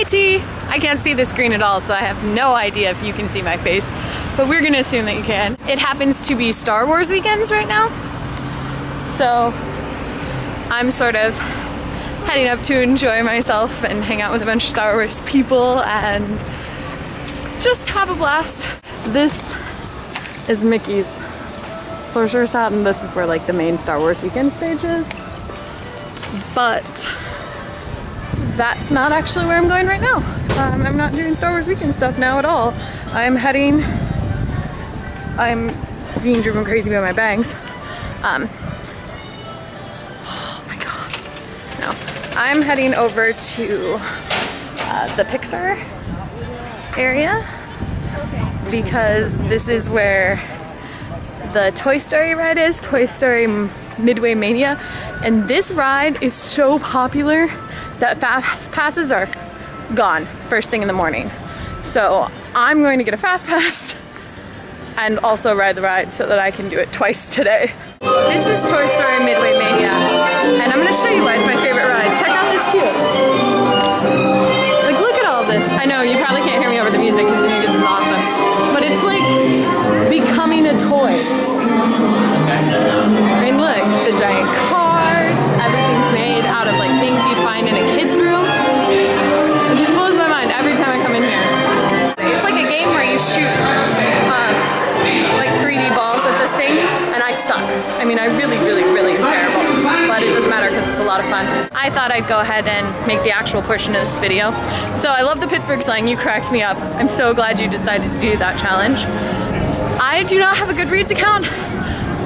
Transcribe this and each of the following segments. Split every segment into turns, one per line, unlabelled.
T. I can't see the screen at all, so I have no idea if you can see my face, but we're gonna assume that you can. It happens to be Star Wars weekends right now, so I'm sort of heading up to enjoy myself and hang out with a bunch of Star Wars people and just have a blast. This is Mickey's Sorcerer's Hat, and this is where like the main Star Wars weekend stage is. But that's not actually where I'm going right now. I'm not doing Star Wars weekend stuff now at all. I'm being driven crazy by my bangs. Oh my god. No. I'm heading over to the Pixar area because this is where the Toy Story ride is, Toy Story Midway Mania, and this ride is so popular that fast passes are gone first thing in the morning. So I'm going to get a fast pass and also ride the ride so that I can do it twice today. This is Toy Story Midway Mania, and I'm gonna show you why it's my favorite ride. Check out this queue. Like, look at all this. I know you probably can't hear me over the music because the music is awesome, but it's like becoming a toy. I mean, look, the giant cards, everything's made out of like things you'd find in a kid's room. It just blows my mind every time I come in here. It's like a game where you shoot like 3D balls at this thing, and I suck. I mean, I really am terrible, but it doesn't matter because it's a lot of fun. I thought I'd go ahead and make the actual portion of this video. So I love the Pittsburgh slang. You cracked me up. I'm so glad you decided to do that challenge. I do not have a Goodreads account.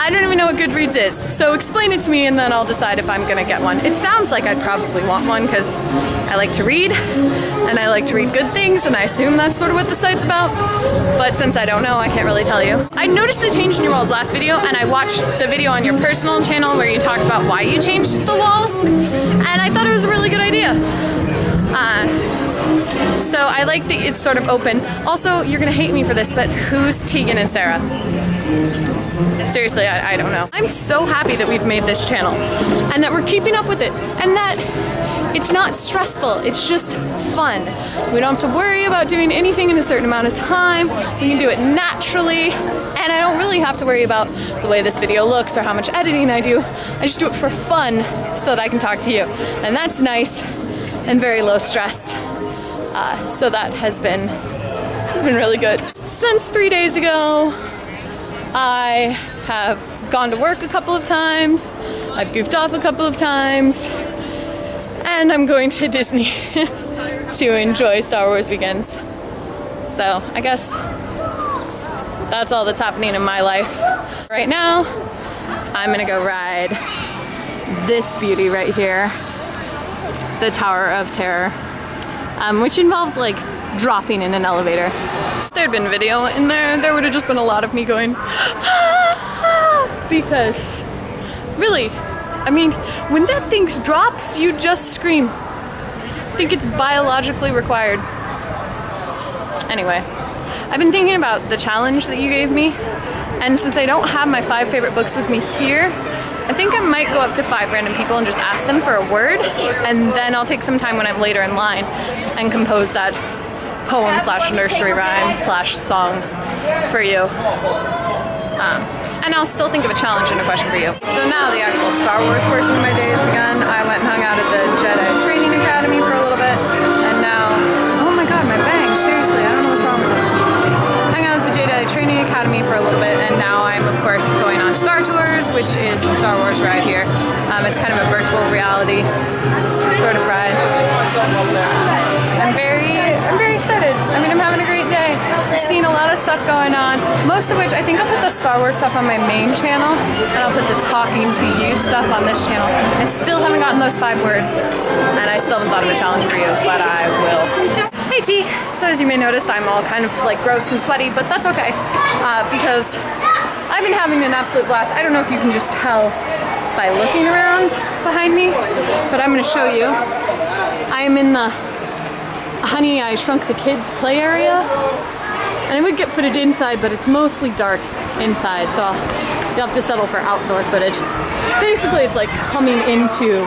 I don't even know what Goodreads is, so explain it to me and then I'll decide if I'm gonna get one. It sounds like I'd probably want one because I like to read, and I like to read good things, and I assume that's sort of what the site's about, but since I don't know, I can't really tell you. I noticed the change in your walls last video, and I watched the video on your personal channel where you talked about why you changed the walls, and I thought it was a really good idea. So I like that it's sort of open. Also, you're gonna hate me for this, but who's Tegan and Sarah? Seriously, I don't know. I'm so happy that we've made this channel and that we're keeping up with it and that it's not stressful, it's just fun. We don't have to worry about doing anything in a certain amount of time. We can do it naturally, and I don't really have to worry about the way this video looks or how much editing I do. I just do it for fun so that I can talk to you, and that's nice and very low stress. So that has been really good. Since 3 days ago, I have gone to work a couple of times, I've goofed off a couple of times, and I'm going to Disney to enjoy Star Wars weekends. So I guess that's all that's happening in my life. Right now, I'm gonna go ride this beauty right here, the Tower of Terror, which involves like dropping in an elevator. If there'd been video in there would have just been a lot of me going, ah, because really, I mean, when that thing drops, you just scream. I think it's biologically required. Anyway, I've been thinking about the challenge that you gave me, and since I don't have my 5 favorite books with me here, I think I might go up to 5 random people and just ask them for a word, and then I'll take some time when I'm later in line and compose that poem slash nursery rhyme slash song for you. And I'll still think of a challenge and a question for you. So now the actual Star Wars portion of my day has begun. I went and hung out at the Jedi Training Academy for a little bit, and now, oh my god, my bangs, seriously, I don't know what's wrong with them. Hung out at the Jedi Training Academy for a little bit, and now I'm of course going on Star Tours, which is the Star Wars ride here. It's kind of a virtual reality sort of ride. I'm very excited. I mean, I'm having a great day. I've seen a lot of stuff going on, most of which I think I'll put the Star Wars stuff on my main channel, and I'll put the talking to you stuff on this channel. I still haven't gotten those 5 words, and I still haven't thought of a challenge for you, but I will. Hey T! So as you may notice, I'm all kind of like gross and sweaty, but that's okay, because I've been having an absolute blast. I don't know if you can just tell by looking around behind me, but I'm going to show you. I am in the Honey, I Shrunk the Kids play area, and I would get footage inside, but it's mostly dark inside, so you'll have to settle for outdoor footage. Basically, it's like coming into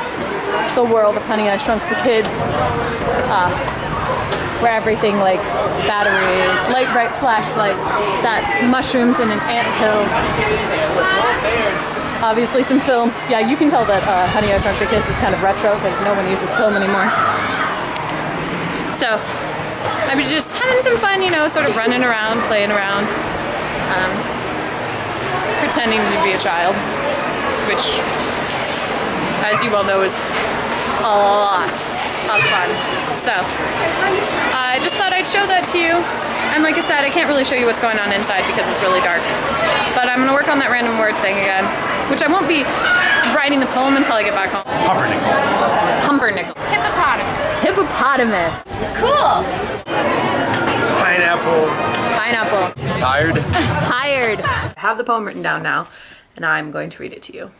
the world of Honey, I Shrunk the Kids where everything like batteries, light bright flashlights, that's mushrooms in an anthill. Obviously some film. Yeah, you can tell that Honey, I Shrunk the Kids is kind of retro because no one uses film anymore. So I was just having some fun, you know, sort of running around, playing around, pretending to be a child, which, as you well know, is a lot of fun. So I just thought I'd show that to you. And like I said, I can't really show you what's going on inside because it's really dark. But I'm gonna work on that random word thing again, which I won't be writing the poem until I get back home.
Pumpernickel.
Pumpernickel. Hippopotamus. Cool.
Pineapple.
Pineapple.
Tired.
Tired. I have the poem written down now, and I'm going to read it to you.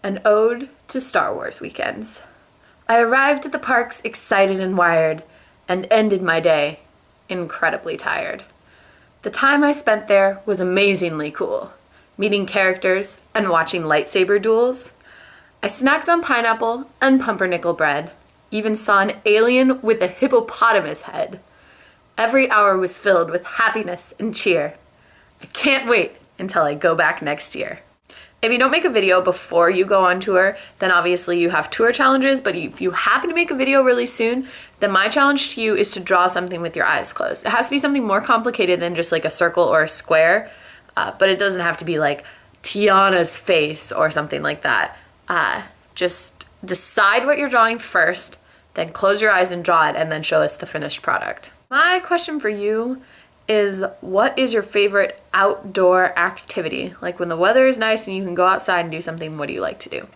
An ode to Star Wars weekends. I arrived at the parks excited and wired, and ended my day incredibly tired. The time I spent there was amazingly cool, meeting characters and watching lightsaber duels. I snacked on pineapple and pumpernickel bread, even saw an alien with a hippopotamus head. Every hour was filled with happiness and cheer. I can't wait until I go back next year. If you don't make a video before you go on tour, then obviously you have tour challenges, but if you happen to make a video really soon, then my challenge to you is to draw something with your eyes closed. It has to be something more complicated than just like a circle or a square, but it doesn't have to be like Tiana's face or something like that. Just decide what you're drawing first, then close your eyes and draw it, and then show us the finished product. My question for you is, what is your favorite outdoor activity? Like when the weather is nice and you can go outside and do something, what do you like to do?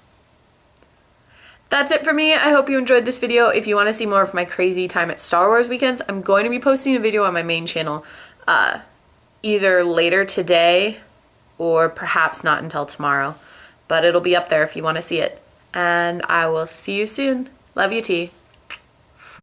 That's it for me. I hope you enjoyed this video. If you want to see more of my crazy time at Star Wars weekends, I'm going to be posting a video on my main channel either later today or perhaps not until tomorrow. But it'll be up there if you want to see it. And I will see you soon. Love you, T.